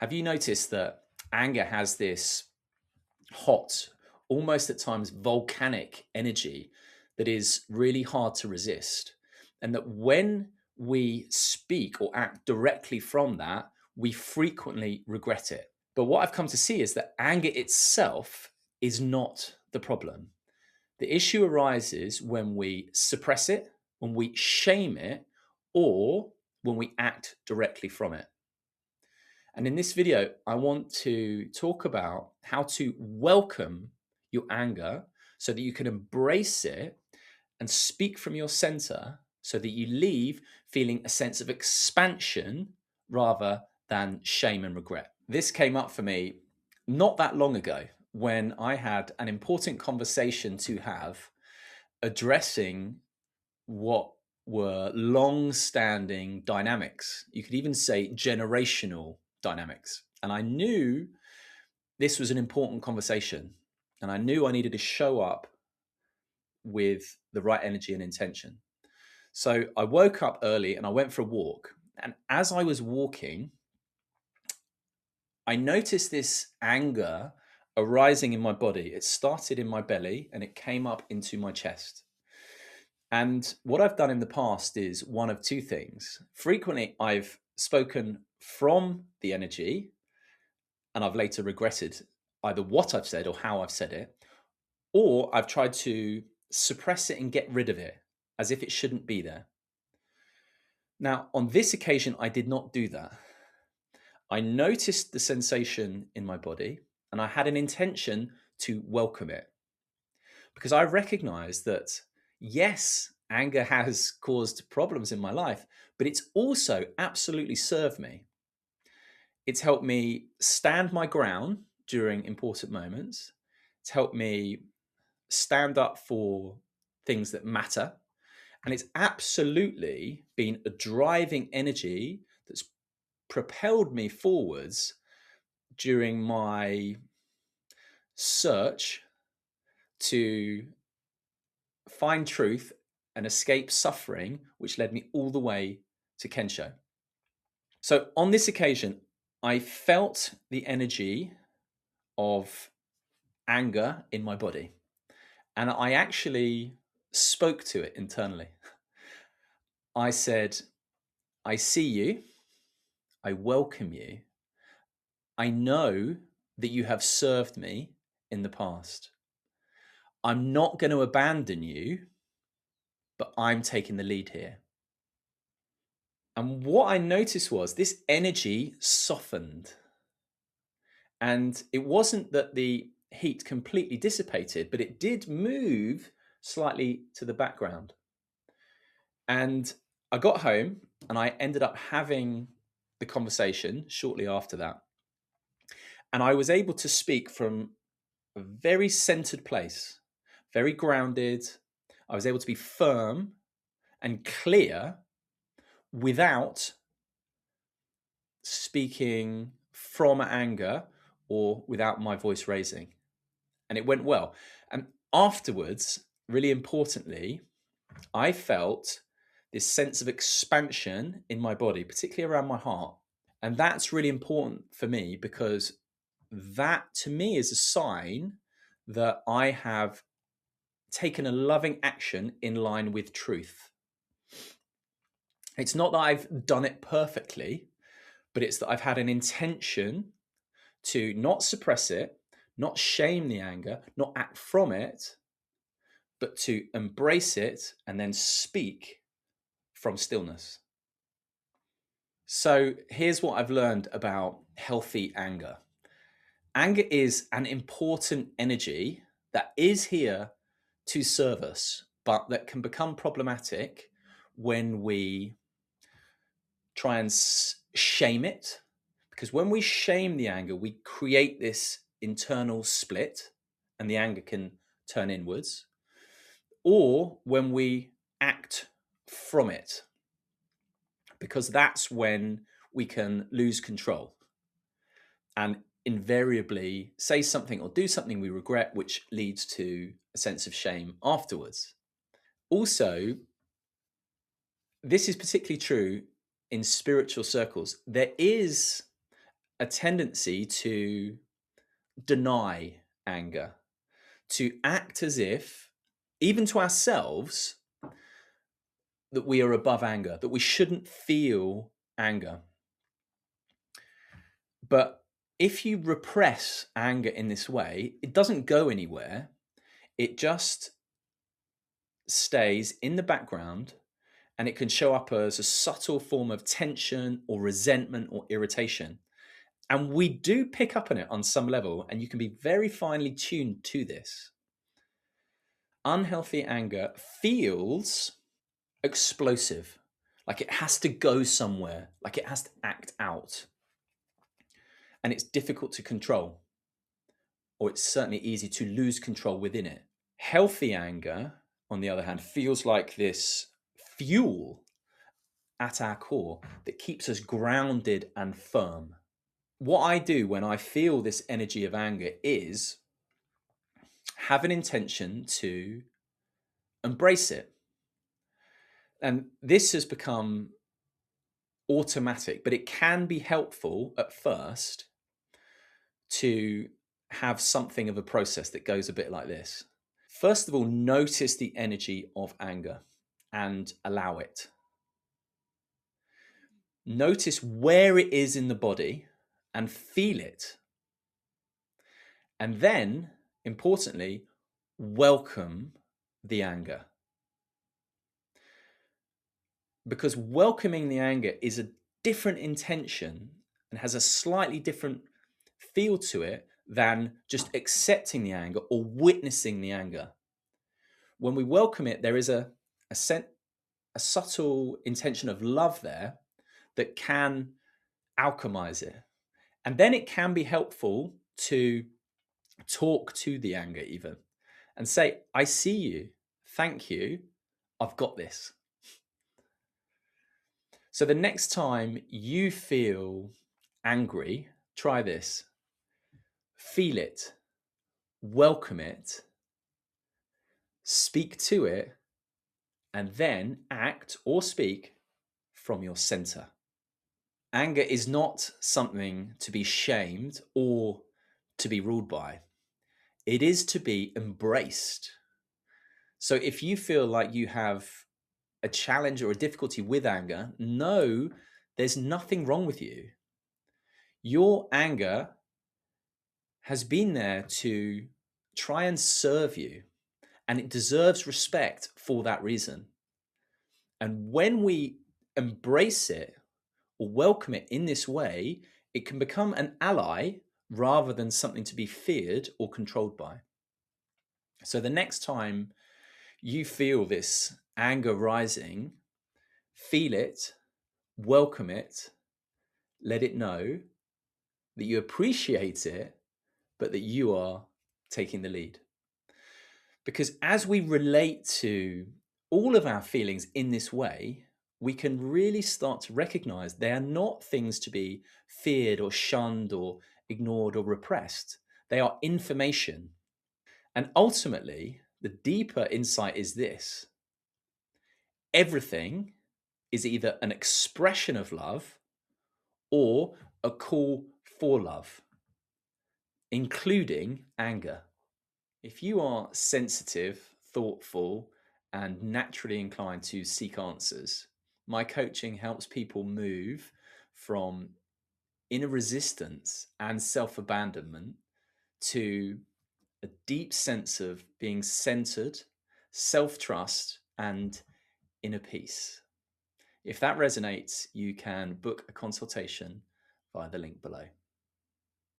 Have you noticed that anger has this hot, almost at times volcanic energy that is really hard to resist? And that when we speak or act directly from that, we frequently regret it. But what I've come to see is that anger itself is not the problem. The issue arises when we suppress it, when we shame it, or when we act directly from it. And in this video, I want to talk about how to welcome your anger so that you can embrace it and speak from your center so that you leave feeling a sense of expansion rather than shame and regret. This came up for me not that long ago when I had an important conversation to have addressing what were long standing dynamics. You could even say generational dynamics. And I knew this was an important conversation. And I knew I needed to show up with the right energy and intention. So I woke up early and I went for a walk. And as I was walking, I noticed this anger arising in my body. It started in my belly and it came up into my chest. And what I've done in the past is one of two things. Frequently, I've spoken from the energy and I've later regretted either what I've said or how I've said it, or I've tried to suppress it and get rid of it as if it shouldn't be there. Now, on this occasion, I did not do that. I noticed the sensation in my body and I had an intention to welcome it because I recognize that, yes, anger has caused problems in my life, but it's also absolutely served me. It's helped me stand my ground during important moments. It's helped me stand up for things that matter. And it's absolutely been a driving energy that's propelled me forwards during my search to find truth and escape suffering, which led me all the way to Kensho. So on this occasion, I felt the energy of anger in my body, and I actually spoke to it internally. I said, I see you, I welcome you, I know that you have served me in the past. I'm not going to abandon you, but I'm taking the lead here. And what I noticed was this energy softened. And it wasn't that the heat completely dissipated, but it did move slightly to the background. And I got home and I ended up having the conversation shortly after that. And I was able to speak from a very centered place, very grounded. I was able to be firm and clear without speaking from anger or without my voice raising. And it went well. And afterwards, really importantly, I felt this sense of expansion in my body, particularly around my heart. And that's really important for me because that to me is a sign that I have taken a loving action in line with truth. It's not that I've done it perfectly, but it's that I've had an intention to not suppress it, not shame the anger, not act from it, but to embrace it and then speak from stillness. So here's what I've learned about healthy anger. Anger is an important energy that is here to serve us, but that can become problematic when we try and shame it. Because when we shame the anger, we create this internal split and the anger can turn inwards. Or when we act from it, because that's when we can lose control and invariably say something or do something we regret, which leads to a sense of shame afterwards. Also, this is particularly true in spiritual circles. There is a tendency to deny anger, to act as if, even to ourselves, that we are above anger, that we shouldn't feel anger. But if you repress anger in this way, it doesn't go anywhere. It just stays in the background, and it can show up as a subtle form of tension or resentment or irritation. And we do pick up on it on some level, and you can be very finely tuned to this. Unhealthy anger feels explosive, like it has to go somewhere, like it has to act out. And it's difficult to control, or it's certainly easy to lose control within it. Healthy anger, on the other hand, feels like this fuel at our core that keeps us grounded and firm. What I do when I feel this energy of anger is have an intention to embrace it. And this has become automatic, but it can be helpful at first to have something of a process that goes a bit like this. First of all, notice the energy of anger and allow it. Notice where it is in the body and feel it. And then, importantly, welcome the anger. Because welcoming the anger is a different intention and has a slightly different feel to it than just accepting the anger or witnessing the anger. When we welcome it, there is a subtle intention of love there that can alchemize it. And then it can be helpful to talk to the anger even and say, I see you. Thank you. I've got this. So the next time you feel angry, try this. Feel it, welcome it, speak to it, and then act or speak from your center. Anger is not something to be shamed or to be ruled by. It is to be embraced. So if you feel like you have a challenge or a difficulty with anger, know there's nothing wrong with you. Your anger has been there to try and serve you, and it deserves respect for that reason. And when we embrace it or welcome it in this way, it can become an ally rather than something to be feared or controlled by. So the next time you feel this anger rising, feel it, welcome it, let it know that you appreciate it, but that you are taking the lead. Because as we relate to all of our feelings in this way, we can really start to recognize they are not things to be feared or shunned or ignored or repressed. They are information. And ultimately, the deeper insight is this: everything is either an expression of love or a call for love, including anger. If you are sensitive, thoughtful, and naturally inclined to seek answers, my coaching helps people move from inner resistance and self abandonment to a deep sense of being centered, self trust, and inner peace. If that resonates, you can book a consultation via the link below.